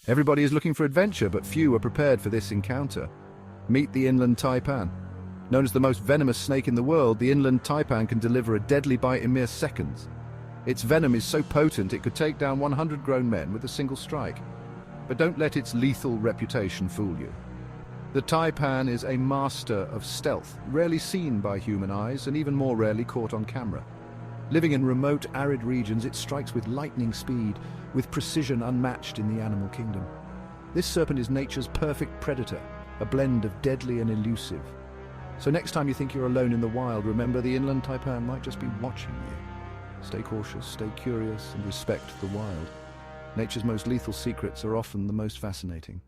Everybody is looking for adventure, but few are prepared for this encounter. Meet the inland taipan. Known as the most venomous snake in the world, the inland taipan can deliver a deadly bite in mere seconds. Its venom is so potent it could take down 100 grown men with a single strike. But don't let its lethal reputation fool you. The taipan is a master of stealth, rarely seen by human eyes and even more rarely caught on camera. Living in remote, arid regions, it strikes with lightning speed, with precision unmatched in the animal kingdom. This serpent is nature's perfect predator, a blend of deadly and elusive. So next time you think you're alone in the wild, remember the inland taipan might just be watching you. Stay cautious, stay curious, and respect the wild. Nature's most lethal secrets are often the most fascinating.